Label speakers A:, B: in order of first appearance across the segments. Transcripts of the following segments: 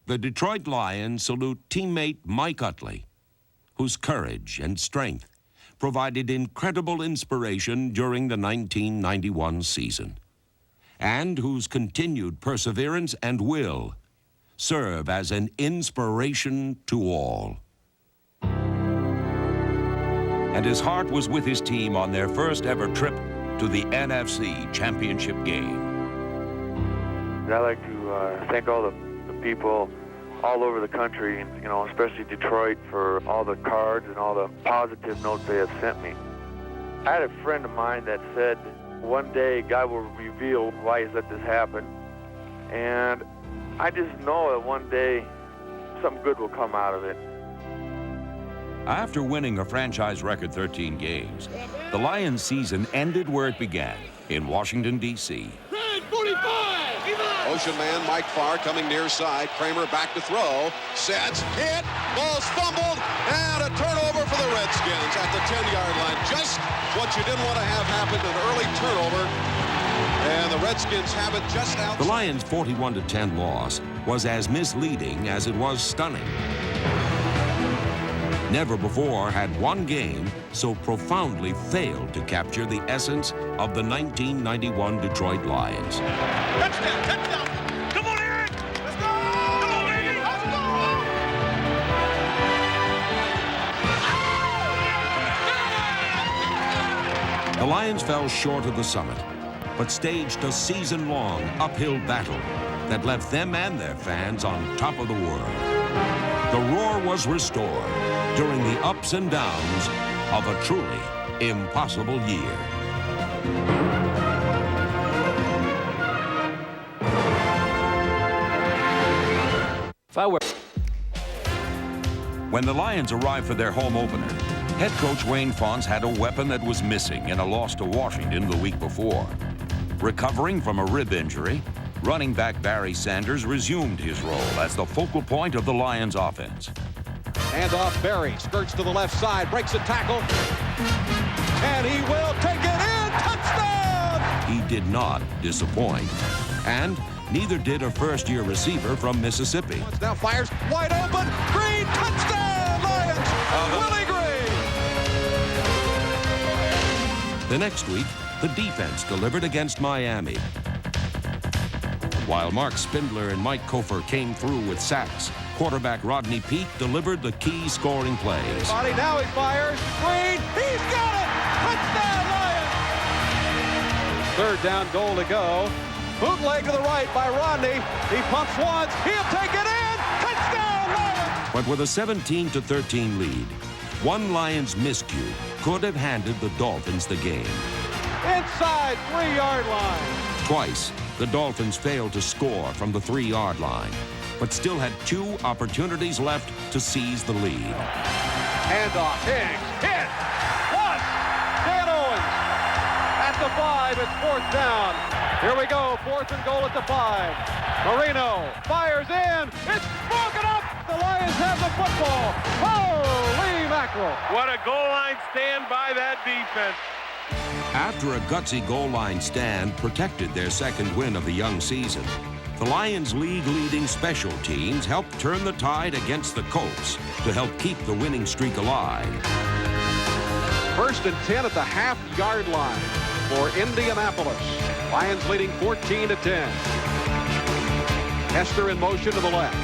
A: The Detroit Lions salute teammate Mike Utley, whose courage and strength provided incredible inspiration during the 1991 season, and whose continued perseverance and will serve as an inspiration to all. And his heart was with his team on their first ever trip to the NFC Championship game.
B: I'd like to thank all the people all over the country, you know, especially Detroit, for all the cards and all the positive notes they have sent me. I had a friend of mine that said, one day God will reveal why he's let this happen. And I just know that one day something good will come out of it.
C: After winning a franchise record 13 games, the Lions season ended where it began, in Washington, D.C.
D: Ocean man Mike Farr coming near side. Kramer back to throw. Sets, hit, ball's fumbled, and a turnover for the Redskins at the 10-yard line. Just what you didn't want to have happen, an early turnover. And the Redskins have it just out.
A: The Lions' 41-10 loss was as misleading as it was stunning. Never before had one game so profoundly failed to capture the essence of the 1991 Detroit Lions.
E: Touchdown, touchdown! Come on, Aaron! Let's go! Come on, baby! Let's go!
A: The Lions fell short of the summit, but staged a season-long uphill battle that left them and their fans on top of the world. The roar was restored during the ups and downs of a truly impossible year.
C: When the Lions arrived for their home opener, head coach Wayne Fontes had a weapon that was missing in a loss to Washington the week before. Recovering from a rib injury, running back Barry Sanders resumed his role as the focal point of the Lions' offense.
D: Hands off Barry, skirts to the left side, breaks a tackle, and he will take it in. Touchdown!
A: He did not disappoint, and neither did a first-year receiver from Mississippi.
D: Now fires, wide open, Green, touchdown, Lions! Willie Green!
A: The next week, the defense delivered against Miami, while Mark Spindler and Mike Kofer came through with sacks. Quarterback Rodney Peete delivered the key scoring plays.
D: Body, now he fires, Green, he's got it! Touchdown, Lions! Third down, goal to go. Bootleg to the right by Rodney. He pumps once, he'll take it in! Touchdown, Lions!
A: But with a 17-13 lead, one Lions miscue could have handed the Dolphins the game.
D: Inside 3-yard line.
A: Twice, the Dolphins failed to score from the 3-yard line, but still had 2 opportunities left to seize the lead.
D: Handoff, Higgs, hit, 1, Dan Owens, at the 5, it's 4th down. Here we go, 4th and goal at the 5. Marino fires in, it's broken up, the Lions have the football. Holy mackerel.
E: What a goal line stand by that defense.
A: After a gutsy goal line stand protected their second win of the young season, the Lions' league-leading special teams helped turn the tide against the Colts to help keep the winning streak alive.
D: 1st and 10 at the half-yard line for Indianapolis. Lions leading 14-10. Hester in motion to the left.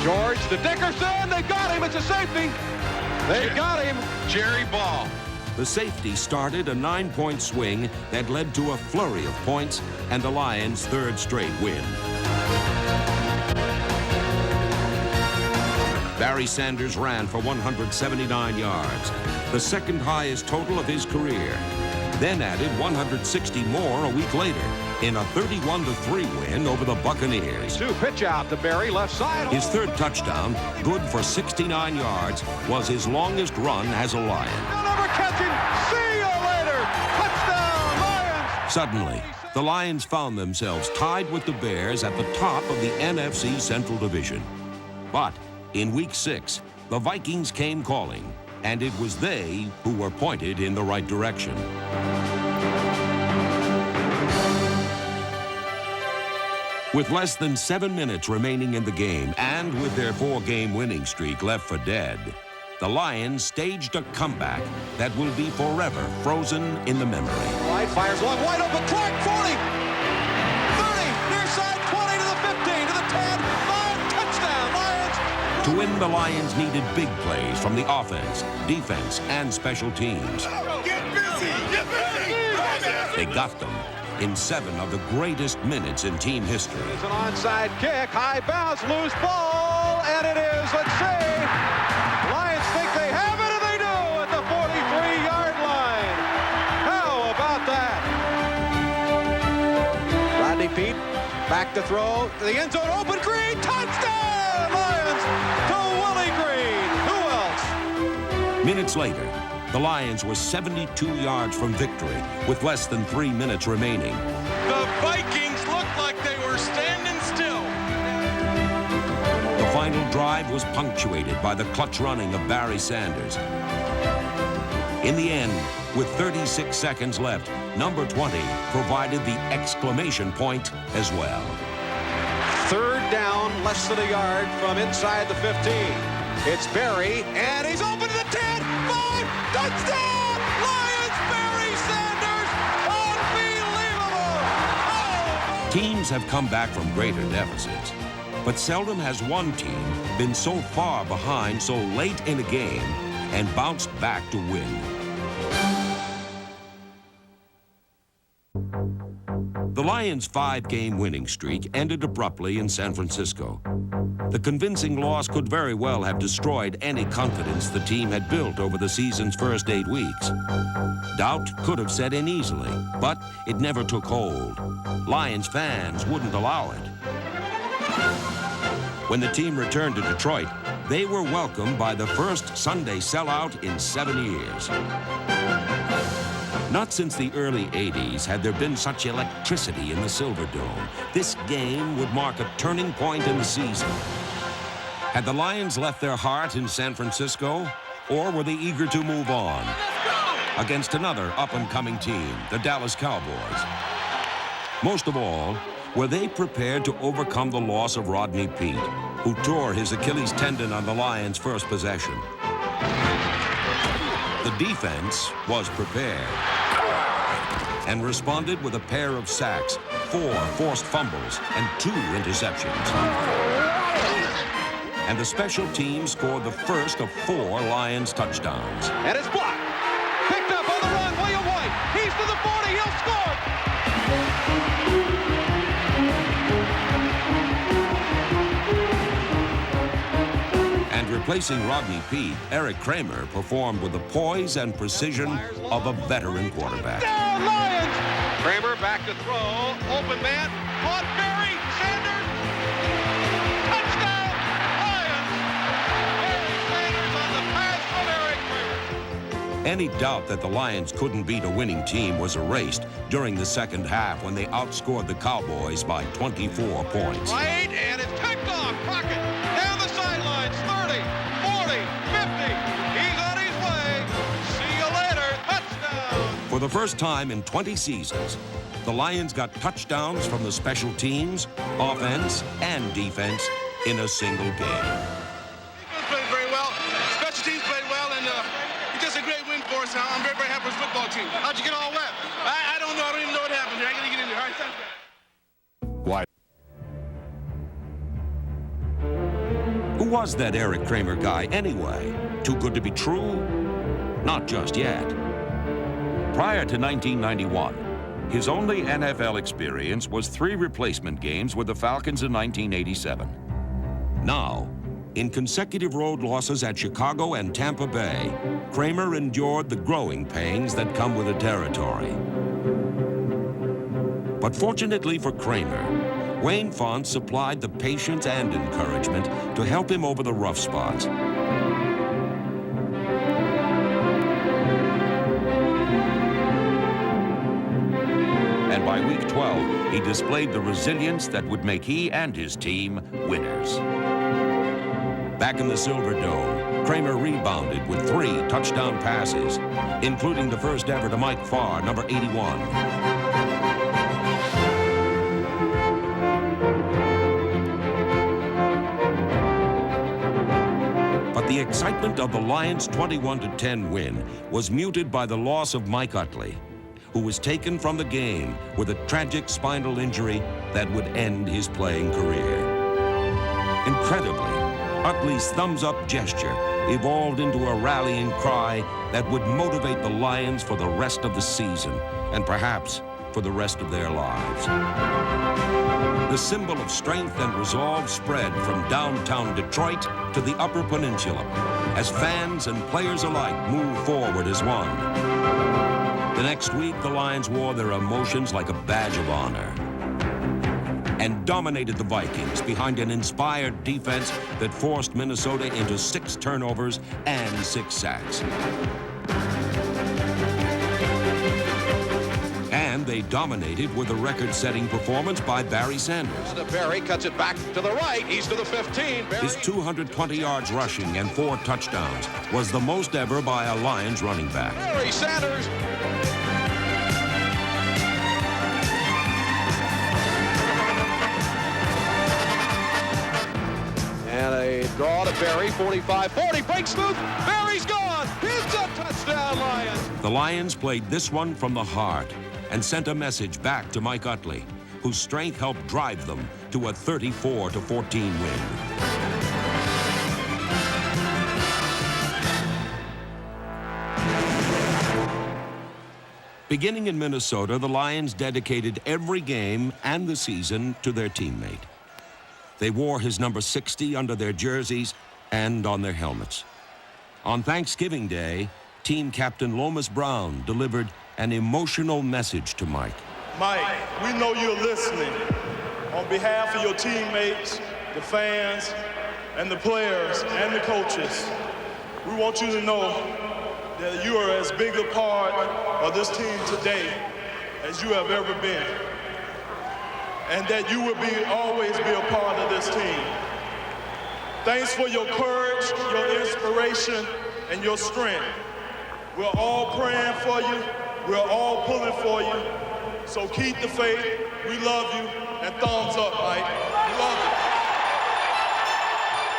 D: George to Dickerson. They got him. It's a safety. They got him.
E: Jerry Ball.
A: The safety started a 9-point swing that led to a flurry of points and the Lions' 3rd straight win. Barry Sanders ran for 179 yards, the 2nd highest total of his career, then added 160 more a week later in a 31-3 win over the Buccaneers.
D: 2 pitch out to Barry, left side.
A: His 3rd touchdown, good for 69 yards, was his longest run as a Lion.
D: They'll never catch him. See you later. Touchdown, Lions.
A: Suddenly, the Lions found themselves tied with the Bears at the top of the NFC Central Division. But in Week 6, the Vikings came calling, and it was they who were pointed in the right direction. With less than 7 minutes remaining in the game and with their 4-game winning streak left for dead, the Lions staged a comeback that will be forever frozen in the memory.
D: Right, fires long, wide open, Clark, 40, 30, near side, 20 to the 15, to the 10, 5, touchdown, Lions.
A: To win, the Lions needed big plays from the offense, defense, and special teams.
E: Get busy! Get busy!
A: They got them in 7 of the greatest minutes in team history.
D: It's an onside kick, high bounce, loose ball, and it is, let's see, Lions think they have it, and they do at the 43-yard line. How about that? Rodney Peete, back to throw, to the end zone, open, Green, touchdown, Lions to Willie Green. Who else?
A: Minutes later, the Lions were 72 yards from victory with less than 3 minutes remaining.
E: The Vikings looked like they were standing still.
A: The final drive was punctuated by the clutch running of Barry Sanders. In the end, with 36 seconds left, number 20 provided the exclamation point as well.
D: 3rd down, less than a yard from inside the 15. It's Barry, and he's open to the 10, 5, touchdown! Lions, Barry Sanders, unbelievable! Oh!
A: Teams have come back from greater deficits, but seldom has one team been so far behind so late in a game and bounced back to win. The Lions' 5-game winning streak ended abruptly in San Francisco. The convincing loss could very well have destroyed any confidence the team had built over the season's first 8 weeks. Doubt could have set in easily, but it never took hold. Lions fans wouldn't allow it. When the team returned to Detroit, they were welcomed by the first Sunday sellout in 7 years. Not since the early 80s had there been such electricity in the Silverdome. This game would mark a turning point in the season. Had the Lions left their heart in San Francisco, or were they eager to move on against another up-and-coming team, the Dallas Cowboys? Most of all, were they prepared to overcome the loss of Rodney Peete, who tore his Achilles tendon on the Lions' first possession? The defense was prepared and responded with a pair of sacks, 4 forced fumbles, and 2 interceptions. And the special team scored the first of 4 Lions touchdowns.
D: And it's blocked. Picked up on the run, William White. He's to the 40, he'll score.
A: And replacing Rodney Peete, Eric Kramer performed with the poise and precision of a veteran quarterback.
D: Down, Lions! Kramer back to throw. Open man. On Barry Sanders. Touchdown! Lions! Barry Sanders on the pass from Eric Kramer.
A: Any doubt that the Lions couldn't beat a winning team was erased during the second half when they outscored the Cowboys by 24 points.
D: Right, and it's picked off. Crockett down the sidelines. 30, 40, 50. He's on his way. See you later. Touchdown!
A: For the first time in 20 seasons, the Lions got touchdowns from the special teams, offense, and defense in a single game.
E: Defense played very well. Special teams played well, and it's just a great win for us. I'm very, very happy with the football team. How'd you get all wet? I don't know. I don't even know what happened here. I gotta get in there. All right, thanks.
C: Why?
A: Who was that Eric Kramer guy anyway? Too good to be true? Not just yet.
C: Prior to 1991, his only NFL experience was 3 replacement games with the Falcons in 1987.
A: Now, in consecutive road losses at Chicago and Tampa Bay, Kramer endured the growing pains that come with the territory. But fortunately for Kramer, Wayne Fontes supplied the patience and encouragement to help him over the rough spots.
C: And by week 12, he displayed the resilience that would make he and his team winners.
A: Back in the Silverdome, Kramer rebounded with 3 touchdown passes, including the first ever to Mike Farr, number 81. But the excitement of the Lions' 21-10 win was muted by the loss of Mike Utley, who was taken from the game with a tragic spinal injury that would end his playing career. Incredibly, Utley's thumbs-up gesture evolved into a rallying cry that would motivate the Lions for the rest of the season, and perhaps for the rest of their lives. The symbol of strength and resolve spread from downtown Detroit to the Upper Peninsula as fans and players alike moved forward as one. The next week, the Lions wore their emotions like a badge of honor and dominated the Vikings behind an inspired defense that forced Minnesota into 6 turnovers and 6 sacks. And they dominated with a record-setting performance by Barry Sanders.
D: Barry cuts it back to the right. He's to the 15. Barry.
A: His 220 yards rushing and 4 touchdowns was the most ever by a Lions running back.
D: Barry Sanders. And a draw to Barry, 45-40, breaks smooth. Barry's gone. It's a touchdown, Lions.
A: The Lions played this one from the heart and sent a message back to Mike Utley, whose strength helped drive them to a 34-14 win. Beginning in Minnesota, the Lions dedicated every game and the season to their teammate. They wore his number 60 under their jerseys and on their helmets. On Thanksgiving Day, team captain Lomas Brown delivered an emotional message to Mike.
F: Mike, we know you're listening. On behalf of your teammates, the fans, and the players, and the coaches, we want you to know that you are as big a part of this team today as you have ever been. And that you will always be a part of this team. Thanks for your courage, your inspiration, and your strength. We're all praying for you. We're all pulling for you. So keep the faith. We love you. And thumbs up, Mike. We love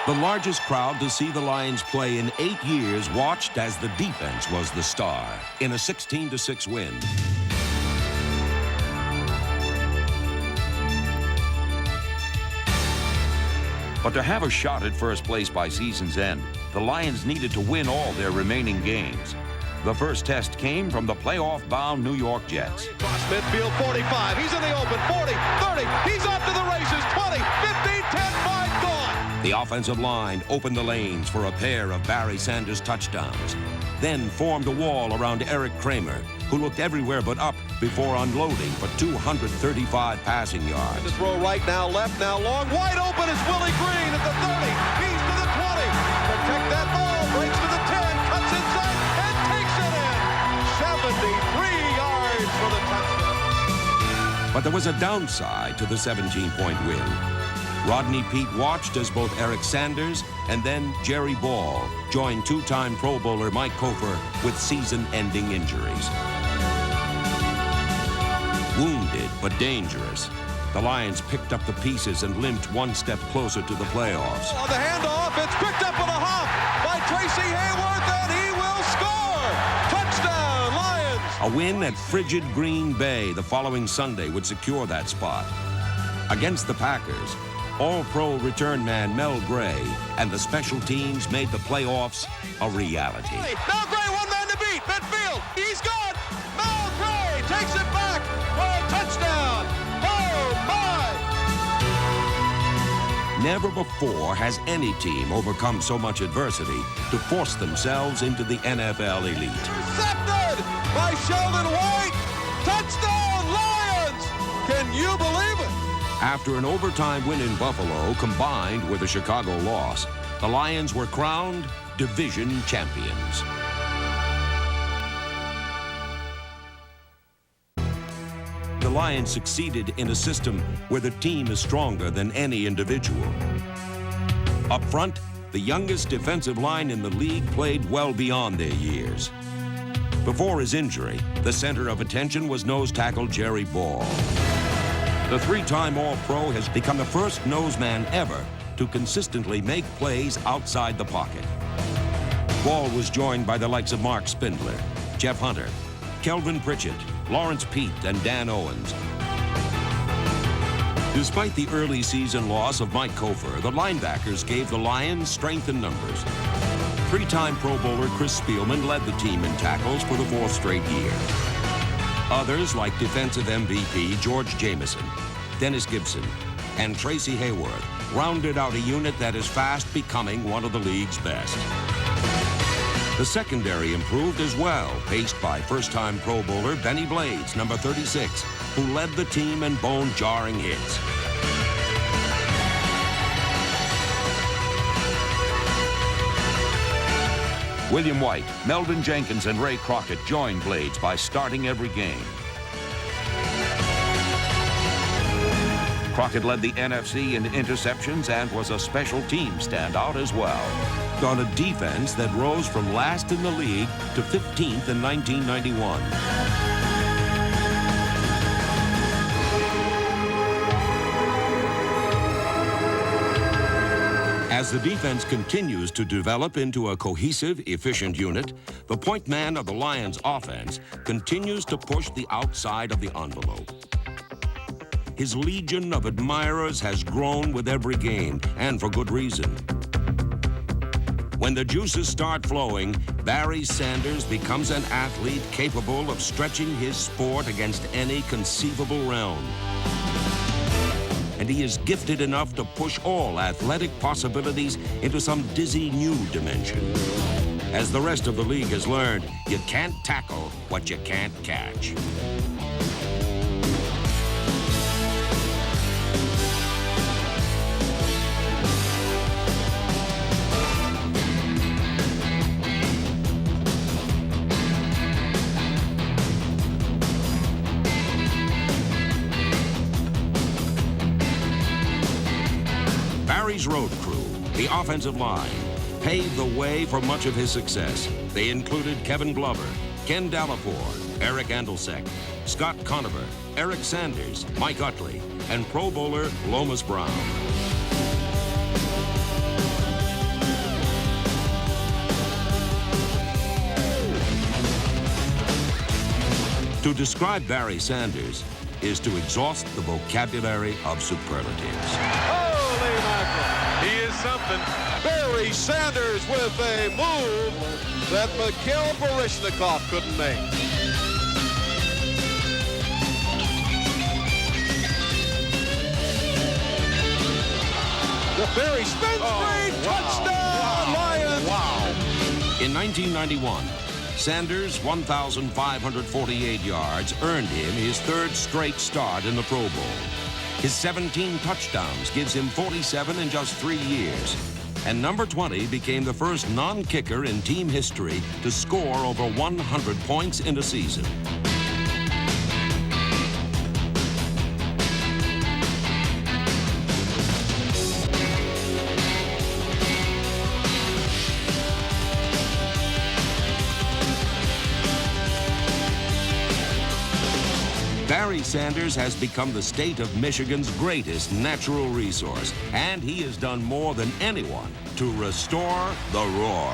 F: you.
A: The largest crowd to see the Lions play in 8 years watched as the defense was the star in a 16-6 win.
C: But to have a shot at first place by season's end, the Lions needed to win all their remaining games. The first test came from the playoff-bound New York Jets.
D: Across midfield, 45. He's in the open, 40, 30. He's off to the races, 20, 15, 10, 5, gone.
A: The offensive line opened the lanes for a pair of Barry Sanders touchdowns, then formed a wall around Eric Kramer, who looked everywhere but up before unloading for 235 passing yards.
D: The throw right, now left, now long. Wide open is Willie Green at the 30. He's to the 20. Protect that ball, breaks to the 10, cuts inside, and takes it in. 73 yards for the touchdown.
A: But there was a downside to the 17-point win. Rodney Peete watched as both Eric Sanders and then Jerry Ball joined 2-time Pro Bowler Mike Kofer with season-ending injuries. Wounded but dangerous, the Lions picked up the pieces and limped one step closer to the playoffs.
D: On the handoff, it's picked up on a hop by Tracy Hayworth, and he will score! Touchdown, Lions!
A: A win at frigid Green Bay the following Sunday would secure that spot. Against the Packers, All-Pro return man Mel Gray and the special teams made the playoffs a reality.
D: Mel Gray, one man to beat, midfield, he's gone! Mel Gray takes it back for a touchdown! Oh, my!
A: Never before has any team overcome so much adversity to force themselves into the NFL elite.
D: Intercepted by Sheldon White! Touchdown, Lions! Can you believe it?
A: After an overtime win in Buffalo combined with a Chicago loss, the Lions were crowned division champions. The Lions succeeded in a system where the team is stronger than any individual. Up front, the youngest defensive line in the league played well beyond their years. Before his injury, the center of attention was nose tackle Jerry Ball. The 3-time All-Pro has become the first nose man ever to consistently make plays outside the pocket. Ball was joined by the likes of Mark Spindler, Jeff Hunter, Kelvin Pritchett, Lawrence Peet, and Dan Owens. Despite the early season loss of Mike Kofer, the linebackers gave the Lions strength in numbers. Three-time Pro Bowler Chris Spielman led the team in tackles for the 4th straight year. Others, like defensive MVP George Jameson, Dennis Gibson, and Tracy Hayworth, rounded out a unit that is fast becoming one of the league's best. The secondary improved as well, paced by first-time Pro Bowler Benny Blades, number 36, who led the team in bone-jarring hits.
C: William White, Meldon Jenkins, and Ray Crockett joined Blades by starting every game. Crockett led the NFC in interceptions and was a special team standout as well.
A: On a defense that rose from last in the league to 15th in 1991. As the defense continues to develop into a cohesive, efficient unit, the point man of the Lions' offense continues to push the outside of the envelope. His legion of admirers has grown with every game, and for good reason. When the juices start flowing, Barry Sanders becomes an athlete capable of stretching his sport against any conceivable realm. And he is gifted enough to push all athletic possibilities into some dizzy new dimension. As the rest of the league has learned, you can't tackle what you can't catch. Barry's road crew, the offensive line, paved the way for much of his success. They included Kevin Glover, Ken Dallapour, Eric Andelsek, Scott Conover, Eric Sanders, Mike Utley, and Pro Bowler Lomas Brown. To describe Barry Sanders is to exhaust the vocabulary of superlatives.
D: Holy mackerel. He is something. Barry Sanders with a move that Mikhail Baryshnikov couldn't make. The Barry spins free, touchdown, Lions!
E: Wow.
A: In 1991, Sanders' 1,548 yards earned him his 3rd straight start in the Pro Bowl. His 17 touchdowns gives him 47 in just 3 years. And number 20 became the first non-kicker in team history to score over 100 points in a season. Barry Sanders has become the state of Michigan's greatest natural resource, and he has done more than anyone to restore the roar.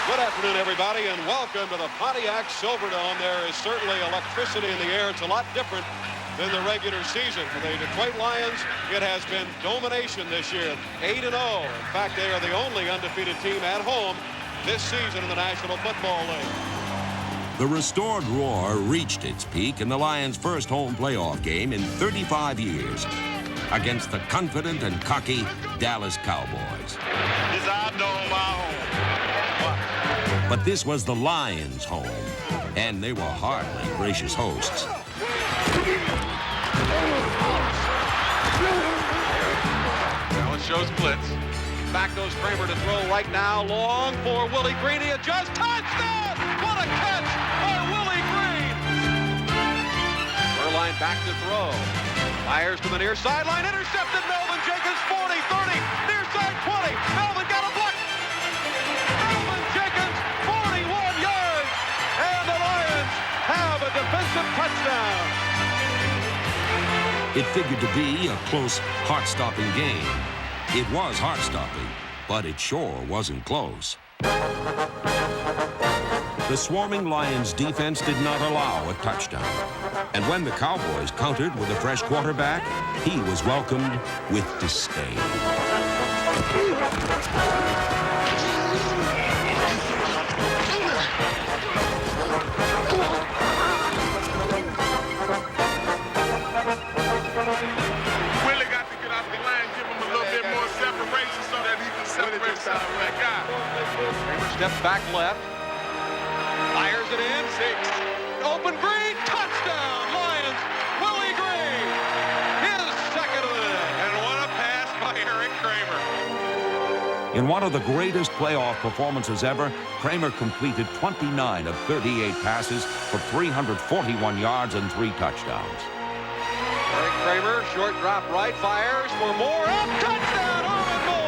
D: Good afternoon, everybody, and welcome to the Pontiac Silverdome. There is certainly electricity in the air. It's a lot different than the regular season. For the Detroit Lions, it has been domination this year, 8-0. In fact, they are the only undefeated team at home this season in the National Football League.
A: The restored roar reached its peak in the Lions' first home playoff game in 35 years against the confident and cocky Dallas Cowboys.
E: It's our dome, our home.
A: But this was the Lions' home, and they were hardly gracious hosts.
D: Now it shows blitz. Back goes Kramer to throw right now. Long for Willie Green. He adjusts. Touchdown! What a catch by Willie Green! Erline back to throw. Fires to the near sideline. Intercepted. Melvin Jenkins, 40, 30. Near side, 20. Melvin got a block. Melvin Jenkins, 41 yards. And the Lions have a defensive touchdown.
A: It figured to be a close, heart-stopping game. It was heart-stopping, but it sure wasn't close. The swarming Lions defense did not allow a touchdown. And when the Cowboys countered with a fresh quarterback, he was welcomed with disdain.
E: Willie got to get out the line, give him a little bit more separation so that he can separate himself from that guy.
D: Step back left. Fires it in. 6. Open Green. Touchdown, Lions. Willie Green. His second of the day. And what a pass by Eric Kramer.
C: In one of the greatest playoff performances ever, Kramer completed 29 of 38 passes for 341 yards and 3 touchdowns.
D: Eric Kramer, short drop right, fires for Moore. Up, touchdown, Irvin Moore.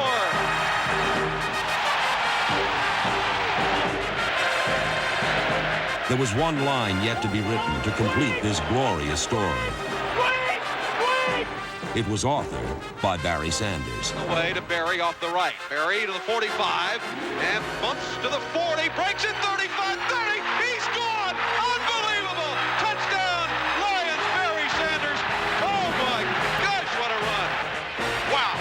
A: There was one line yet to be written to complete this glorious story. It was authored by Barry Sanders.
D: Away to Barry off the right. Barry to the 45 and bumps to the 40, breaks it 35, 30. He's gone. Unbelievable. Touchdown, Lions. Barry Sanders. Oh my gosh, what a run. Wow.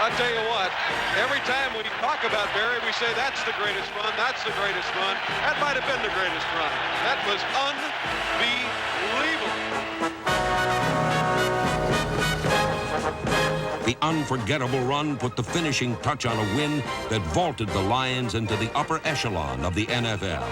D: I tell you what, every time we talk about Barry, we say that's the greatest run, that's the greatest run. That might have been the greatest run. That was unbelievable.
A: The unforgettable run put the finishing touch on a win that vaulted the Lions into the upper echelon of the NFL.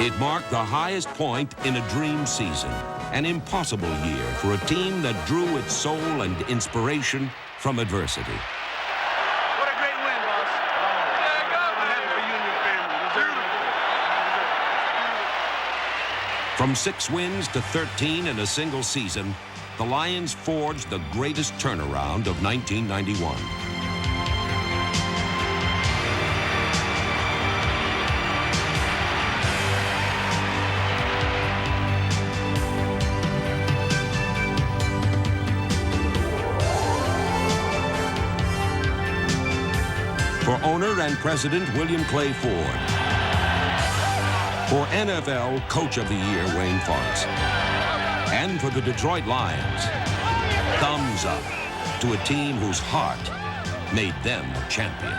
A: It marked the highest point in a dream season, an impossible year for a team that drew its soul and inspiration from adversity.
E: What a great win, boss. I'm happy for you and your family.
A: From 6 wins to 13 in a single season, the Lions forged the greatest turnaround of 1991. For owner and president William Clay Ford. For NFL Coach of the Year Wayne Fontes. And for the Detroit Lions, thumbs up to a team whose heart made them champion.